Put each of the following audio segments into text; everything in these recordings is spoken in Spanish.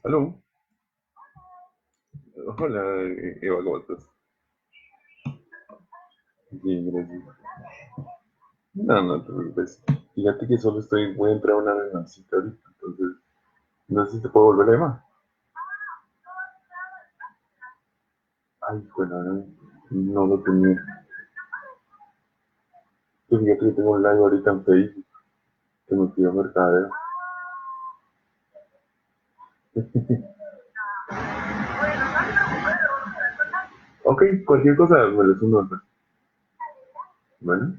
Aló, hola Eva, ¿cómo estás? Bien, gracias. No, no te preocupes. Fíjate que solo voy a entrar a una reunioncita ahorita, entonces no sé si te puedo volver a llamar. Ay, bueno, no lo tenía. Pues fíjate que tengo un live ahorita en Facebook que me pidió mercadeo. Ok, cualquier cosa me des un nombre. Bueno,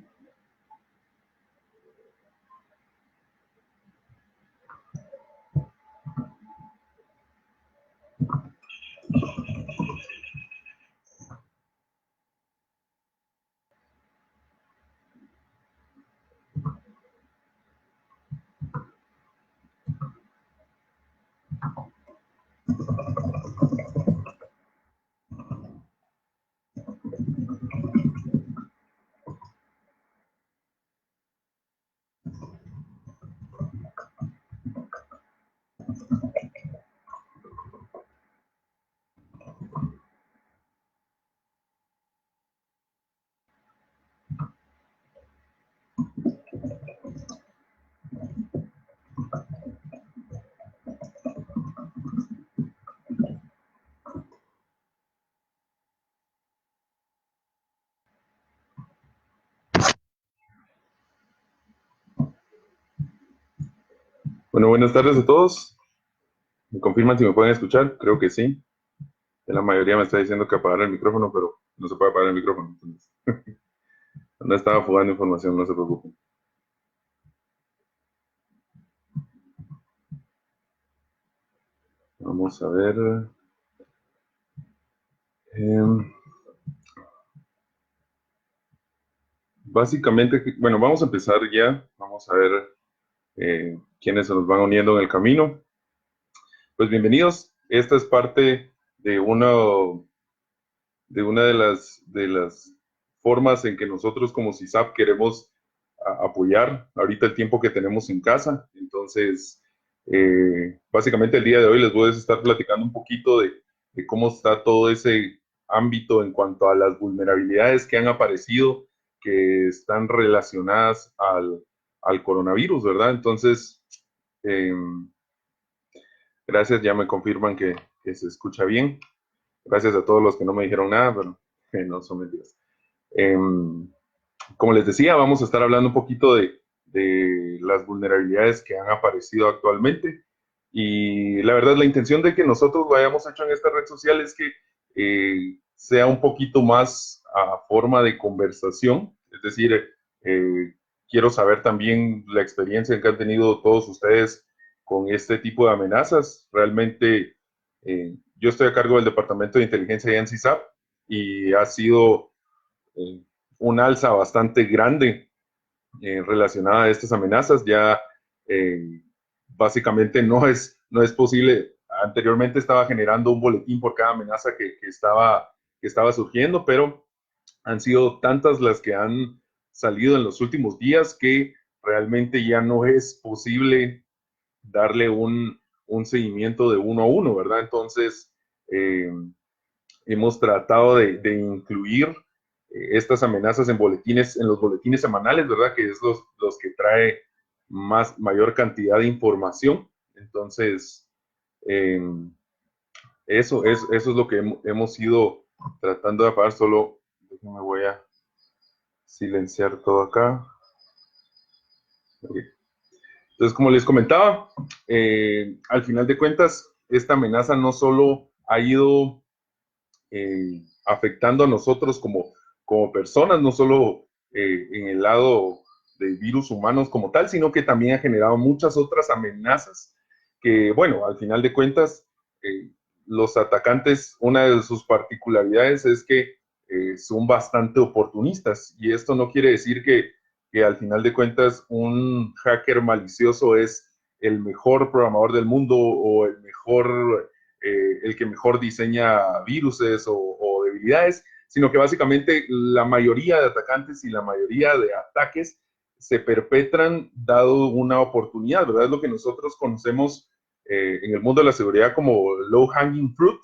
bueno, buenas tardes a todos. ¿Me confirman si me pueden escuchar? Creo que sí. La mayoría me está diciendo que apagar el micrófono, pero no se puede apagar el micrófono. Entonces, no estaba jugando información, no se preocupen. Vamos a ver. em, Básicamente, bueno, vamos a empezar ya. Vamos a ver quiénes se nos van uniendo en el camino. Pues bienvenidos. Esta es parte de una de las formas en que nosotros como CISAP queremos apoyar ahorita el tiempo que tenemos en casa. Entonces, básicamente el día de hoy les voy a estar platicando un poquito de cómo está todo ese ámbito en cuanto a las vulnerabilidades que han aparecido, que están relacionadas al coronavirus, ¿verdad? Entonces, eh, gracias, ya me confirman que se escucha bien. Gracias a todos los que no me dijeron nada, pero no son mentiras. Eh, Como les decía, vamos a estar hablando un poquito de las vulnerabilidades que han aparecido actualmente. Y la verdad, la intención de que nosotros lo hayamos hecho en esta red social es que sea un poquito más a forma de conversación. Es decir, quiero saber también la experiencia que han tenido todos ustedes con este tipo de amenazas. Realmente, yo estoy a cargo del Departamento de Inteligencia en CISAP y ha sido eh, un alza bastante grande relacionada a estas amenazas. Ya básicamente no es posible. Anteriormente estaba generando un boletín por cada amenaza que estaba surgiendo, pero han sido tantas las que han salido en los últimos días que realmente ya no es posible darle un seguimiento de uno a uno, ¿verdad? Entonces, hemos tratado de incluir estas amenazas en boletines, en los boletines semanales, ¿verdad? Que es los que trae mayor cantidad de información. Entonces, eh, eso es lo que hemos ido tratando de apagar. Solo me voy a silenciar todo acá. Okay. Entonces, como les comentaba, al final de cuentas, esta amenaza no solo ha ido afectando a nosotros como personas, no solo en el lado de virus humanos como tal, sino que también ha generado muchas otras amenazas que, bueno, al final de cuentas, eh, los atacantes, una de sus particularidades es que son bastante oportunistas y esto no quiere decir que al final de cuentas un hacker malicioso es el mejor programador del mundo o el que mejor diseña viruses o debilidades, sino que básicamente la mayoría de atacantes y la mayoría de ataques se perpetran dado una oportunidad, ¿verdad? Es lo que nosotros conocemos en el mundo de la seguridad como low hanging fruit,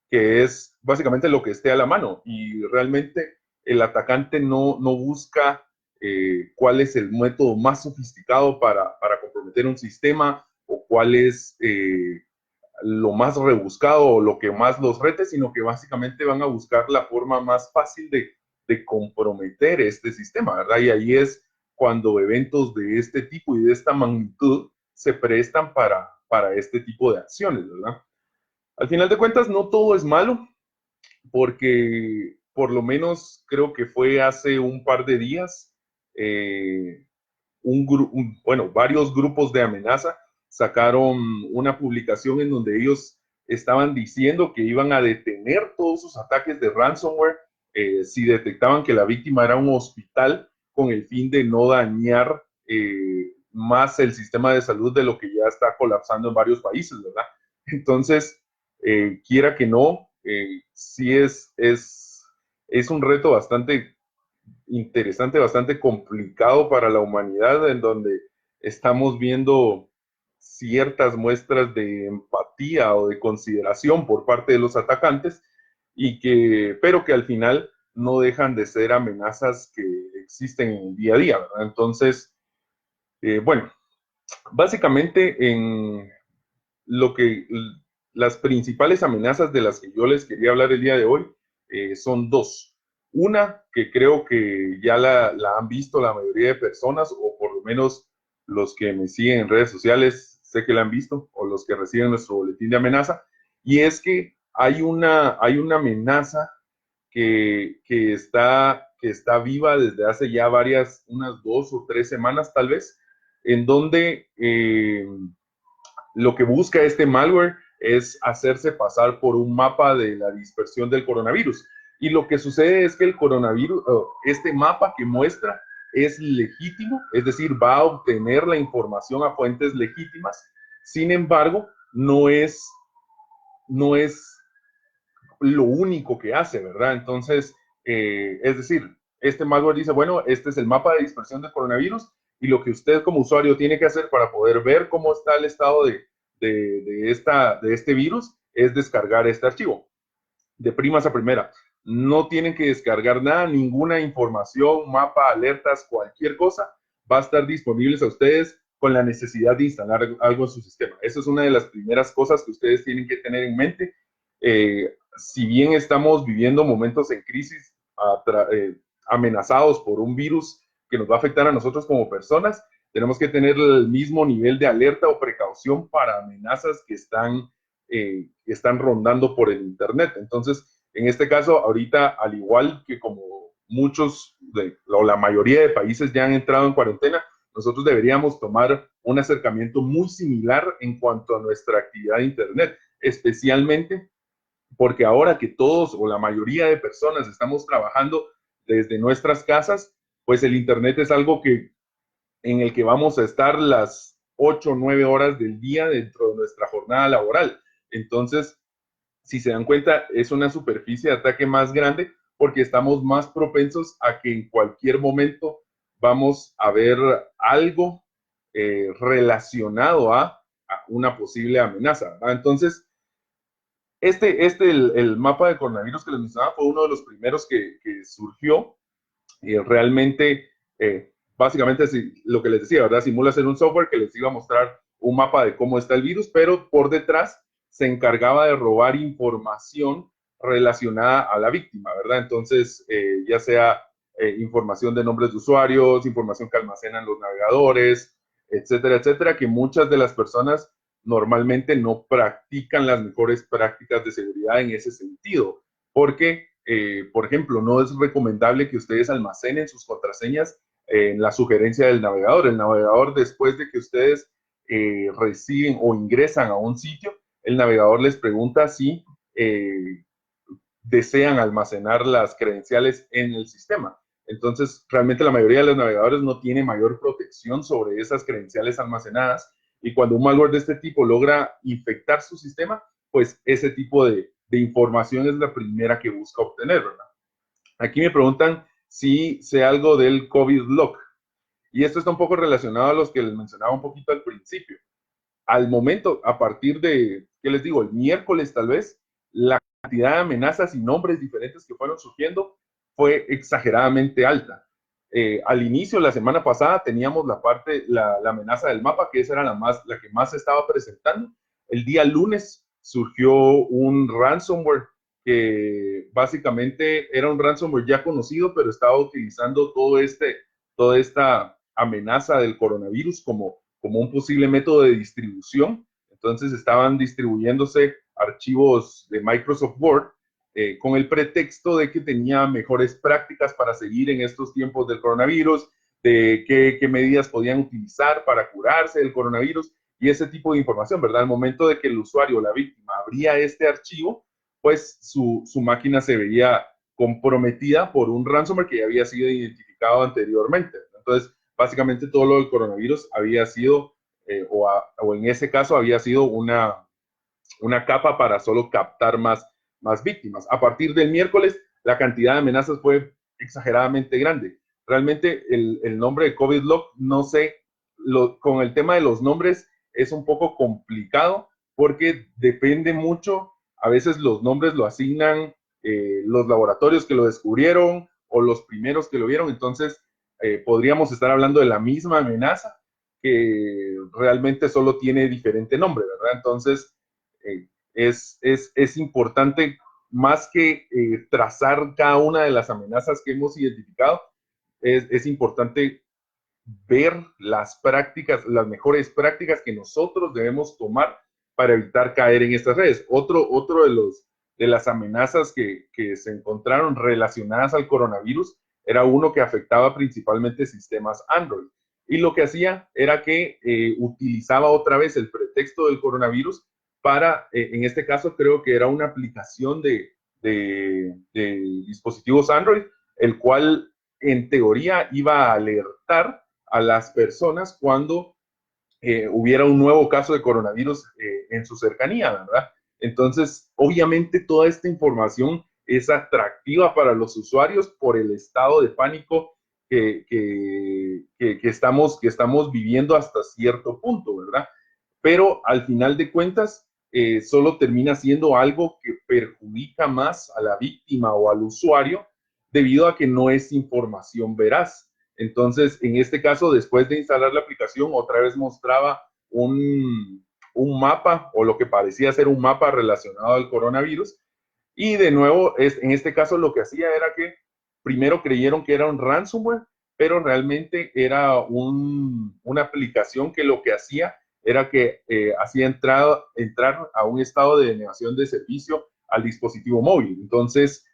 que es básicamente lo que esté a la mano y realmente el atacante no busca cuál es el método más sofisticado para comprometer un sistema o cuál es lo más rebuscado o lo que más los rete, sino que básicamente van a buscar la forma más fácil de comprometer este sistema, ¿verdad? Y ahí es cuando eventos de este tipo y de esta magnitud se prestan para este tipo de acciones, ¿verdad? Al final de cuentas, no todo es malo, porque por lo menos creo que fue hace un par de días, eh, bueno, varios grupos de amenaza sacaron una publicación en donde ellos estaban diciendo que iban a detener todos sus ataques de ransomware si detectaban que la víctima era un hospital con el fin de no dañar más el sistema de salud de lo que ya está colapsando en varios países, ¿verdad? Entonces, quiera que no, sí es un reto bastante interesante, bastante complicado para la humanidad, en donde estamos viendo ciertas muestras de empatía o de consideración por parte de los atacantes, pero que al final no dejan de ser amenazas que existen en el día a día, ¿verdad? Entonces, bueno, básicamente en lo que las principales amenazas de las que yo les quería hablar el día de hoy son dos. Una que creo que ya la han visto la mayoría de personas, o por lo menos los que me siguen en redes sociales, sé que la han visto, o los que reciben nuestro boletín de amenaza, y es que hay una amenaza que está viva desde hace ya unas 2 o 3 semanas tal vez, en donde lo que busca este malware es hacerse pasar por un mapa de la dispersión del coronavirus. Y lo que sucede es que el coronavirus, este mapa que muestra es legítimo, es decir, va a obtener la información a fuentes legítimas. Sin embargo, no es lo único que hace, ¿verdad? Entonces, es decir, este malware dice, bueno, este es el mapa de dispersión del coronavirus y lo que usted como usuario tiene que hacer para poder ver cómo está el estado de este virus es descargar este archivo de primas a primera. No tienen que descargar nada, ninguna información, mapa, alertas, cualquier cosa va a estar disponible a ustedes con la necesidad de instalar algo en su sistema. Esa es una de las primeras cosas que ustedes tienen que tener en mente. Si bien estamos viviendo momentos en crisis amenazados por un virus que nos va a afectar a nosotros como personas, tenemos que tener el mismo nivel de alerta o precaución para amenazas que están rondando por el Internet. Entonces, en este caso, ahorita, al igual que como o la mayoría de países ya han entrado en cuarentena, nosotros deberíamos tomar un acercamiento muy similar en cuanto a nuestra actividad de Internet, especialmente porque ahora que todos o la mayoría de personas estamos trabajando desde nuestras casas, pues el Internet es algo en el que vamos a estar las 8 o 9 horas del día dentro de nuestra jornada laboral. Entonces, si se dan cuenta, es una superficie de ataque más grande porque estamos más propensos a que en cualquier momento vamos a ver algo relacionado a una posible amenaza, ¿verdad? Entonces, el mapa de coronavirus que les mencionaba fue uno de los primeros que surgió y realmente, básicamente, lo que les decía, ¿verdad? Simula ser un software que les iba a mostrar un mapa de cómo está el virus, pero por detrás se encargaba de robar información relacionada a la víctima, ¿verdad? Entonces, ya sea información de nombres de usuarios, información que almacenan los navegadores, etcétera, etcétera, que muchas de las personas normalmente no practican las mejores prácticas de seguridad en ese sentido, porque por ejemplo, no es recomendable que ustedes almacenen sus contraseñas en la sugerencia del navegador. El navegador, después de que ustedes reciben o ingresan a un sitio, el navegador les pregunta si desean almacenar las credenciales en el sistema. Entonces, realmente la mayoría de los navegadores no tiene mayor protección sobre esas credenciales almacenadas y cuando un malware de este tipo logra infectar su sistema, pues ese tipo de información es la primera que busca obtener, ¿verdad? Aquí me preguntan si sé algo del COVID Lock. Y esto está un poco relacionado a los que les mencionaba un poquito al principio. Al momento, a partir de, ¿qué les digo? El miércoles tal vez, la cantidad de amenazas y nombres diferentes que fueron surgiendo fue exageradamente alta. Al inicio, la semana pasada, teníamos la amenaza del mapa, que esa era la que más se estaba presentando. El día lunes surgió un ransomware que básicamente era un ransomware ya conocido, pero estaba utilizando toda esta amenaza del coronavirus como un posible método de distribución. Entonces estaban distribuyéndose archivos de Microsoft Word con el pretexto de que tenía mejores prácticas para seguir en estos tiempos del coronavirus, de qué medidas podían utilizar para curarse del coronavirus y ese tipo de información, ¿verdad? Al momento de que el usuario o la víctima abría este archivo, pues su máquina se veía comprometida por un ransomware que ya había sido identificado anteriormente. Entonces, básicamente todo lo del coronavirus había sido, o en ese caso había sido una capa para solo captar más víctimas. A partir del miércoles, la cantidad de amenazas fue exageradamente grande. Realmente el nombre de COVID Lock, no sé, con el tema de los nombres es un poco complicado porque depende mucho, a veces los nombres lo asignan los laboratorios que lo descubrieron o los primeros que lo vieron, entonces podríamos estar hablando de la misma amenaza que realmente solo tiene diferente nombre, ¿verdad? Entonces, es importante más que trazar cada una de las amenazas que hemos identificado, es importante ver las prácticas, las mejores prácticas que nosotros debemos tomar para evitar caer en estas redes. Otro de las amenazas que se encontraron relacionadas al coronavirus era uno que afectaba principalmente sistemas Android. Y lo que hacía era que utilizaba otra vez el pretexto del coronavirus para, en este caso creo que era una aplicación de dispositivos Android, el cual en teoría iba a alertar a las personas cuando hubiera un nuevo caso de coronavirus en su cercanía, ¿verdad? Entonces, obviamente toda esta información es atractiva para los usuarios por el estado de pánico que estamos viviendo hasta cierto punto, ¿verdad? Pero al final de cuentas, solo termina siendo algo que perjudica más a la víctima o al usuario debido a que no es información veraz. Entonces, en este caso, después de instalar la aplicación, otra vez mostraba un mapa o lo que parecía ser un mapa relacionado al coronavirus. Y de nuevo, en este caso lo que hacía era que primero creyeron que era un ransomware, pero realmente era una aplicación que lo que hacía era que hacía entrar a un estado de denegación de servicio al dispositivo móvil. Entonces,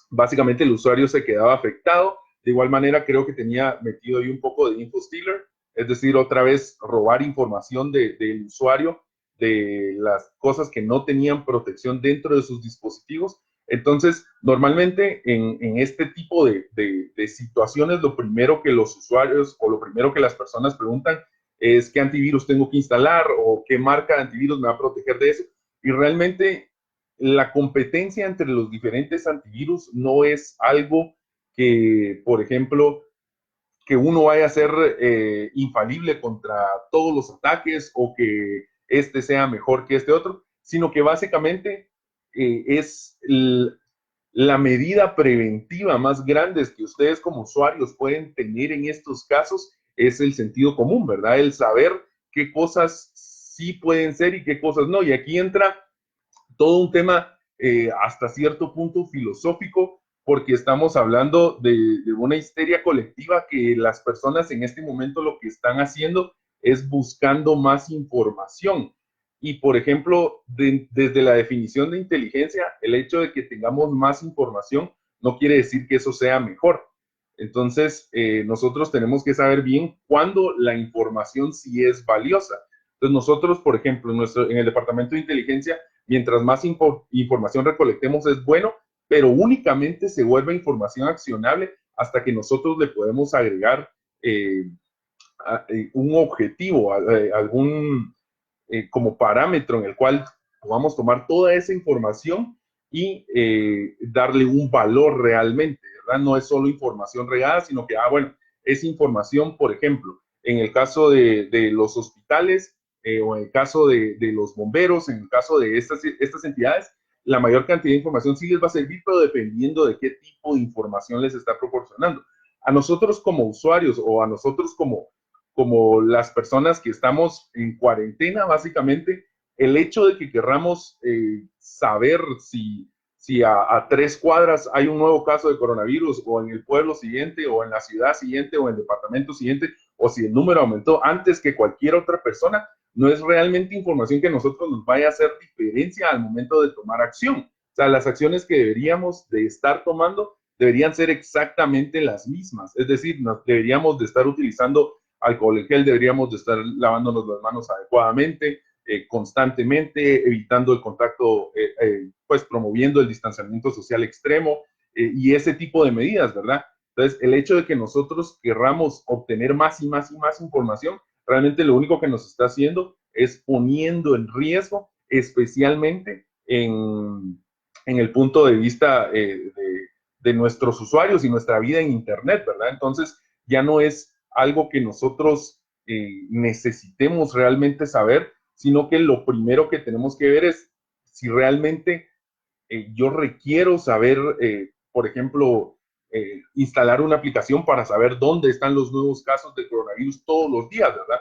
básicamente el usuario se quedaba afectado. De igual manera, creo que tenía metido ahí un poco de info stealer, es decir, otra vez robar información del usuario de las cosas que no tenían protección dentro de sus dispositivos. Entonces, normalmente en este tipo de situaciones, lo primero que los usuarios o lo primero que las personas preguntan es qué antivirus tengo que instalar o qué marca de antivirus me va a proteger de eso. Y realmente la competencia entre los diferentes antivirus no es algo que, por ejemplo, que uno vaya a ser infalible contra todos los ataques o que este sea mejor que este otro, sino que básicamente es la medida preventiva más grande que ustedes como usuarios pueden tener en estos casos es el sentido común, ¿verdad? El saber qué cosas sí pueden ser y qué cosas no. Y aquí entra todo un tema hasta cierto punto filosófico, porque estamos hablando de una histeria colectiva que las personas en este momento lo que están haciendo es buscando más información. Y, por ejemplo, desde la definición de inteligencia, el hecho de que tengamos más información no quiere decir que eso sea mejor. Entonces, nosotros tenemos que saber bien cuándo la información sí es valiosa. Entonces, nosotros, por ejemplo, en el departamento de inteligencia, mientras más información recolectemos es bueno, pero únicamente se vuelve información accionable hasta que nosotros le podemos agregar un objetivo, algún como parámetro en el cual podamos tomar toda esa información y darle un valor realmente, ¿verdad? No es solo información regada, sino que, bueno, es información, por ejemplo, en el caso de los hospitales o en el caso de los bomberos, en el caso de estas entidades, la mayor cantidad de información sí les va a servir, pero dependiendo de qué tipo de información les está proporcionando. A nosotros como usuarios o a nosotros como las personas que estamos en cuarentena, básicamente, el hecho de que querramos saber si a 3 cuadras hay un nuevo caso de coronavirus o en el pueblo siguiente o en la ciudad siguiente o en el departamento siguiente o si el número aumentó antes que cualquier otra persona, no es realmente información que a nosotros nos vaya a hacer diferencia al momento de tomar acción. O sea, las acciones que deberíamos de estar tomando deberían ser exactamente las mismas. Es decir, deberíamos de estar utilizando alcohol en gel, deberíamos de estar lavándonos las manos adecuadamente, constantemente, evitando el contacto, pues promoviendo el distanciamiento social extremo y ese tipo de medidas, ¿verdad? Entonces, el hecho de que nosotros querramos obtener más y más y más información, realmente lo único que nos está haciendo es poniendo en riesgo, especialmente en el punto de vista de nuestros usuarios y nuestra vida en Internet, ¿verdad? Entonces, ya no es algo que nosotros necesitemos realmente saber, sino que lo primero que tenemos que ver es si realmente yo requiero saber, por ejemplo, instalar una aplicación para saber dónde están los nuevos casos de coronavirus todos los días, ¿verdad?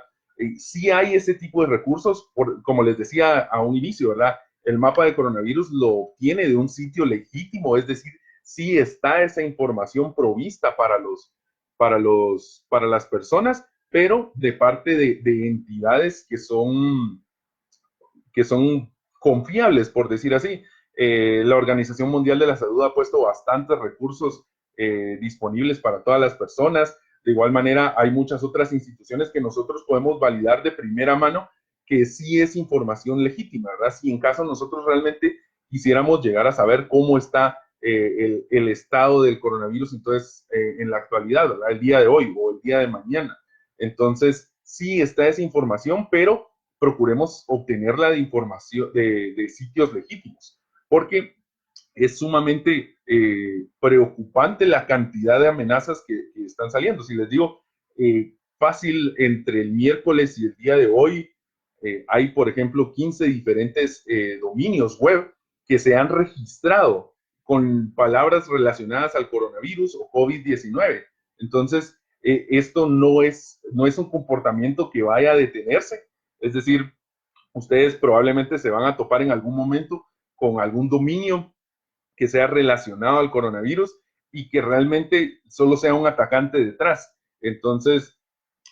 Sí hay ese tipo de recursos, como les decía a un inicio, ¿verdad? El mapa de coronavirus lo obtiene de un sitio legítimo, es decir, sí está esa información provista para las personas, pero de parte de entidades que son confiables, por decir así. La Organización Mundial de la Salud ha puesto bastantes recursos disponibles para todas las personas. De igual manera, hay muchas otras instituciones que nosotros podemos validar de primera mano que sí es información legítima, ¿verdad? Si en caso nosotros realmente quisiéramos llegar a saber cómo está el estado del coronavirus, entonces, en la actualidad, ¿verdad? El día de hoy o el día de mañana. Entonces, sí está esa información, pero procuremos obtenerla de información de sitios legítimos, porque es sumamente preocupante la cantidad de amenazas que están saliendo. Si les digo, fácil entre el miércoles y el día de hoy, hay, por ejemplo, 15 diferentes dominios web que se han registrado con palabras relacionadas al coronavirus o COVID-19. Entonces, esto no es un comportamiento que vaya a detenerse. Es decir, ustedes probablemente se van a topar en algún momento con algún dominio que sea relacionado al coronavirus y que realmente solo sea un atacante detrás. Entonces,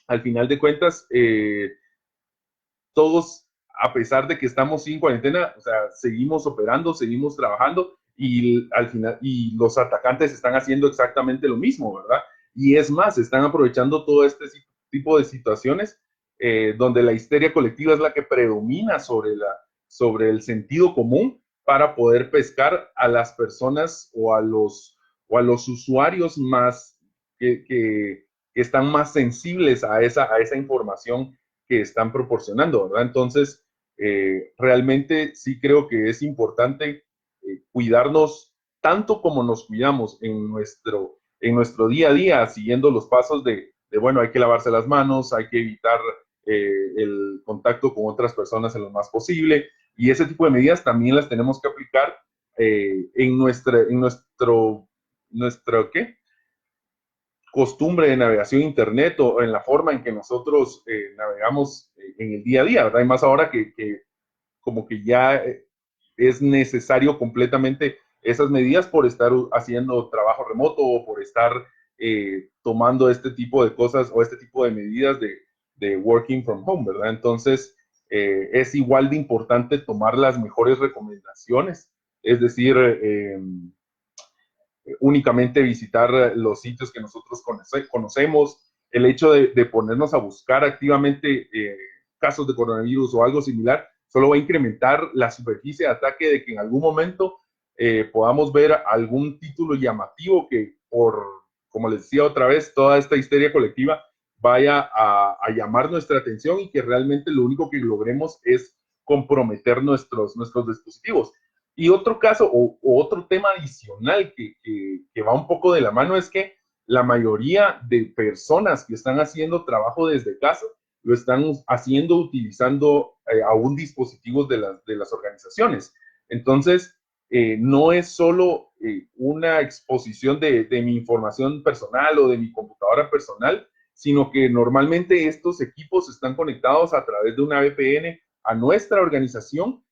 al final de cuentas, todos, a pesar de que estamos sin cuarentena, o sea, seguimos operando, seguimos trabajando y al final, y los atacantes están haciendo exactamente lo mismo, ¿verdad? Y es más, están aprovechando todo este tipo de situaciones donde la histeria colectiva es la que predomina sobre el sentido común para poder pescar a las personas o a los usuarios más que están más sensibles a esa información que están proporcionando, ¿verdad? Entonces, realmente sí creo que es importante cuidarnos tanto como nos cuidamos en nuestro día a día, siguiendo los pasos bueno, hay que lavarse las manos, hay que evitar el contacto con otras personas en lo más posible, y ese tipo de medidas también las tenemos que aplicar en nuestro, ¿qué? Costumbre de navegación internet o en la forma en que nosotros navegamos en el día a día, ¿verdad? Y más ahora que como que ya es necesario completamente esas medidas por estar haciendo trabajo remoto o por estar tomando este tipo de cosas o este tipo de medidas de working from home, ¿verdad? Entonces, es igual de importante tomar las mejores recomendaciones, es decir, únicamente visitar los sitios que nosotros conocemos, el hecho de ponernos a buscar activamente casos de coronavirus o algo similar, solo va a incrementar la superficie de ataque de que en algún momento podamos ver algún título llamativo que como les decía otra vez, toda esta histeria colectiva vaya a llamar nuestra atención y que realmente lo único que logremos es comprometer nuestros dispositivos. Y otro caso o otro tema adicional que va un poco de la mano es que la mayoría de personas que están haciendo trabajo desde casa lo están haciendo utilizando aún dispositivos de las organizaciones. Entonces, no es solo una exposición de mi información personal o de mi computadora personal, sino que normalmente estos equipos están conectados a través de una VPN a nuestra organización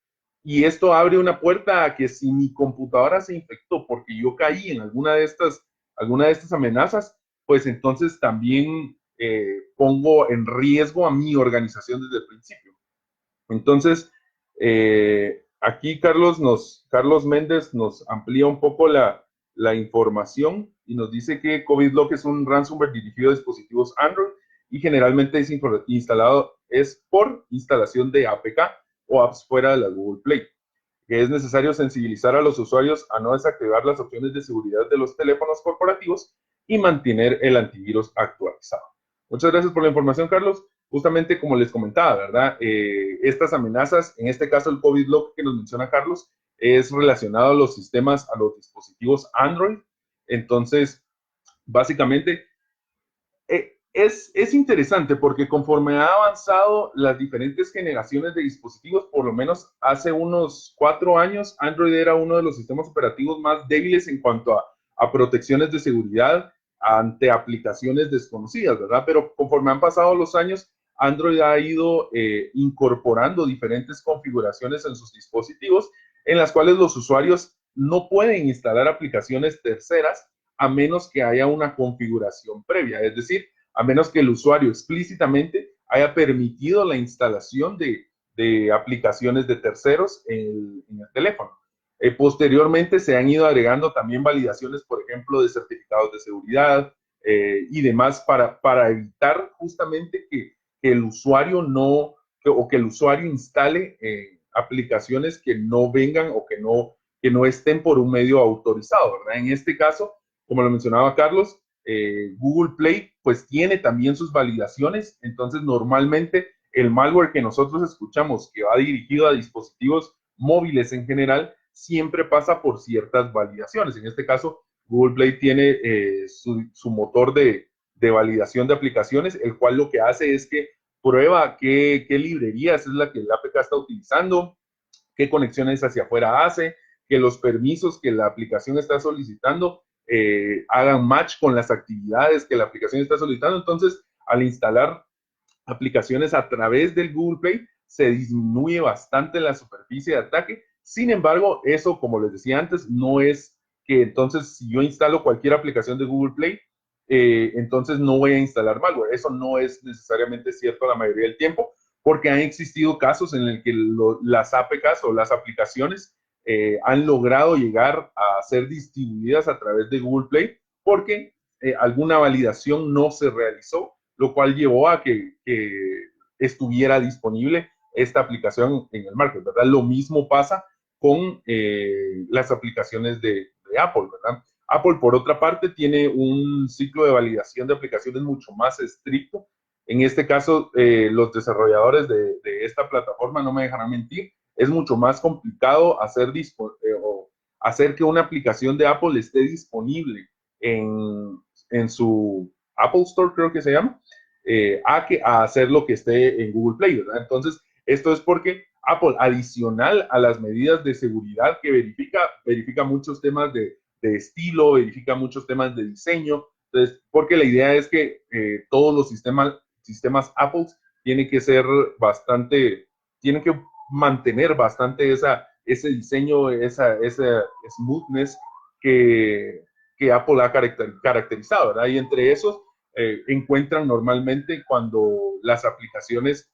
y esto abre una puerta a que si mi computadora se infectó porque yo caí en alguna de estas amenazas, pues entonces también pongo en riesgo a mi organización desde el principio. Entonces, aquí Carlos Méndez nos amplía un poco la información y nos dice que COVIDLock es un ransomware dirigido a dispositivos Android y generalmente es por instalación de APK o apps fuera de la Google Play, que es necesario sensibilizar a los usuarios a no desactivar las opciones de seguridad de los teléfonos corporativos y mantener el antivirus actualizado. Muchas gracias por la información, Carlos. Justamente como les comentaba, ¿verdad? Estas amenazas, en este caso el COVIDLock que nos menciona Carlos, es relacionado a los sistemas, a los dispositivos Android. Entonces, básicamente, es interesante porque conforme ha avanzado las diferentes generaciones de dispositivos, por lo menos hace unos 4 años, Android era uno de los sistemas operativos más débiles en cuanto a protecciones de seguridad ante aplicaciones desconocidas, ¿verdad? Pero conforme han pasado los años, Android ha ido incorporando diferentes configuraciones en sus dispositivos en las cuales los usuarios no pueden instalar aplicaciones terceras a menos que haya una configuración previa, es decir, a menos que el usuario explícitamente haya permitido la instalación de aplicaciones de terceros en el teléfono. Posteriormente se han ido agregando también validaciones, por ejemplo, de certificados de seguridad y demás para evitar justamente que el usuario o que el usuario instale aplicaciones que no vengan o que no estén por un medio autorizado, ¿verdad? En este caso, como lo mencionaba Carlos, Google Play pues tiene también sus validaciones, entonces normalmente el malware que nosotros escuchamos que va dirigido a dispositivos móviles en general siempre pasa por ciertas validaciones. En este caso, Google Play tiene su motor de validación de aplicaciones, el cual lo que hace es que prueba qué librerías es la que el APK está utilizando, qué conexiones hacia afuera hace, que los permisos que la aplicación está solicitando hagan match con las actividades que la aplicación está solicitando. Entonces, al instalar aplicaciones a través del Google Play, se disminuye bastante la superficie de ataque. Sin embargo, eso, como les decía antes, no es que entonces si yo instalo cualquier aplicación de Google Play, entonces no voy a instalar malware. Eso no es necesariamente cierto la mayoría del tiempo, porque han existido casos en el que las APKs o las aplicaciones han logrado llegar a ser distribuidas a través de Google Play porque alguna validación no se realizó, lo cual llevó a que estuviera disponible esta aplicación en el market, ¿verdad? Lo mismo pasa con las aplicaciones de Apple, ¿verdad? Apple, por otra parte, tiene un ciclo de validación de aplicaciones mucho más estricto. En este caso, los desarrolladores de esta plataforma, no me dejarán mentir, es mucho más complicado o hacer que una aplicación de Apple esté disponible en su Apple Store, creo que se llama, a hacer lo que esté en Google Play, ¿verdad? Entonces, esto es porque Apple, adicional a las medidas de seguridad que verifica muchos temas de estilo, verifica muchos temas de diseño. Entonces, porque la idea es que todos los sistemas Apple tienen que ser tienen que mantener bastante ese diseño, esa smoothness que Apple ha caracterizado, ¿verdad? Y entre esos encuentran normalmente cuando las aplicaciones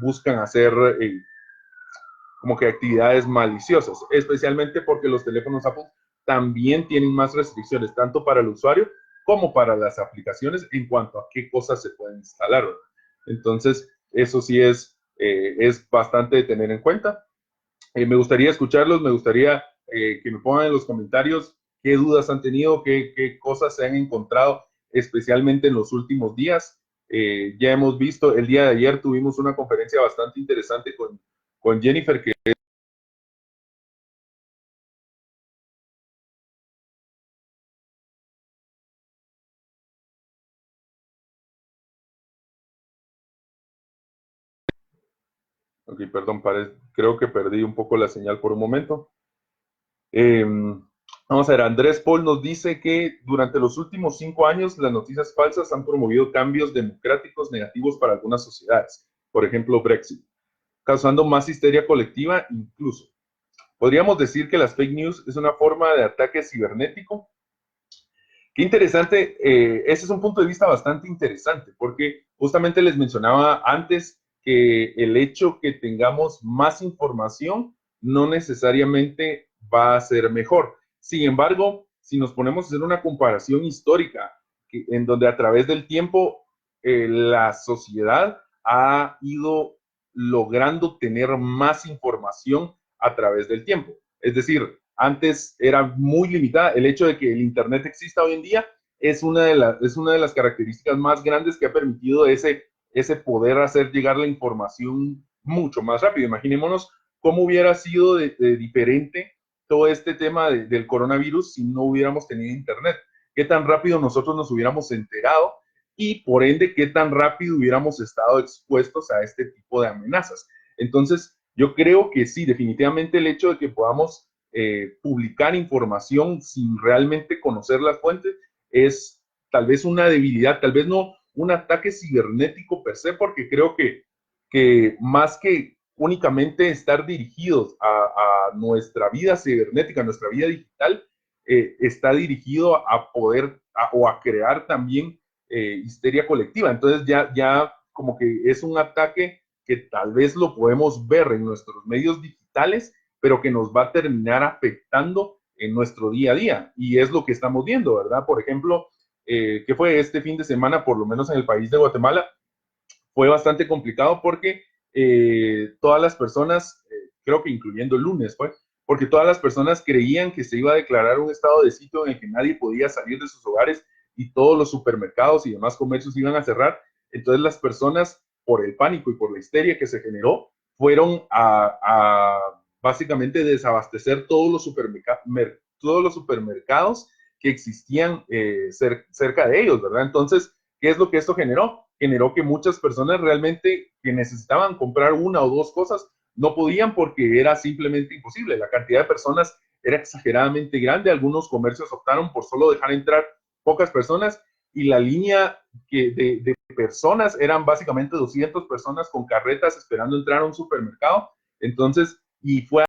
buscan hacer como que actividades maliciosas, especialmente porque los teléfonos Apple también tienen más restricciones, tanto para el usuario como para las aplicaciones en cuanto a qué cosas se pueden instalar, ¿verdad? Entonces, eso sí es bastante de tener en cuenta. Me gustaría escucharlos, me gustaría que me pongan en los comentarios qué dudas han tenido, qué cosas se han encontrado, especialmente en los últimos días. Ya hemos visto, el día de ayer tuvimos una conferencia bastante interesante con Jennifer, que ok, perdón, creo que perdí un poco la señal por un momento. Vamos a ver, Andrés Paul nos dice que durante los últimos 5 años las noticias falsas han promovido cambios democráticos negativos para algunas sociedades, por ejemplo Brexit, causando más histeria colectiva incluso. Podríamos decir que las fake news es una forma de ataque cibernético. Qué interesante, ese es un punto de vista bastante interesante, porque justamente les mencionaba antes que el hecho que tengamos más información no necesariamente va a ser mejor. Sin embargo, si nos ponemos a hacer una comparación histórica, en donde a través del tiempo la sociedad ha ido logrando tener más información a través del tiempo. Es decir, antes era muy limitada. El hecho de que el Internet exista hoy en día es es una de las características más grandes que ha permitido ese poder hacer llegar la información mucho más rápido. Imaginémonos cómo hubiera sido de diferente todo este tema del coronavirus si no hubiéramos tenido Internet. Qué tan rápido nosotros nos hubiéramos enterado y por ende qué tan rápido hubiéramos estado expuestos a este tipo de amenazas. Entonces, yo creo que sí, definitivamente el hecho de que podamos publicar información sin realmente conocer las fuentes es tal vez una debilidad, tal vez no un ataque cibernético per se, porque creo que más que únicamente estar dirigidos a nuestra vida cibernética, a nuestra vida digital, está dirigido a poder o a crear también histeria colectiva. Entonces ya como que es un ataque que tal vez lo podemos ver en nuestros medios digitales, pero que nos va a terminar afectando en nuestro día a día. Y es lo que estamos viendo, ¿verdad? Por ejemplo, que fue este fin de semana, por lo menos en el país de Guatemala, fue bastante complicado porque todas las personas, creo que incluyendo el lunes, fue, porque todas las personas creían que se iba a declarar un estado de sitio en el que nadie podía salir de sus hogares y todos los supermercados y demás comercios iban a cerrar. Entonces las personas, por el pánico y por la histeria que se generó, fueron básicamente desabastecer todos los supermercados que existían cerca de ellos, ¿verdad? Entonces, ¿qué es lo que esto generó? Generó que muchas personas realmente que necesitaban comprar una o dos cosas no podían porque era simplemente imposible. La cantidad de personas era exageradamente grande. Algunos comercios optaron por solo dejar entrar pocas personas y la línea de personas eran básicamente 200 personas con carretas esperando entrar a un supermercado. Entonces, y fue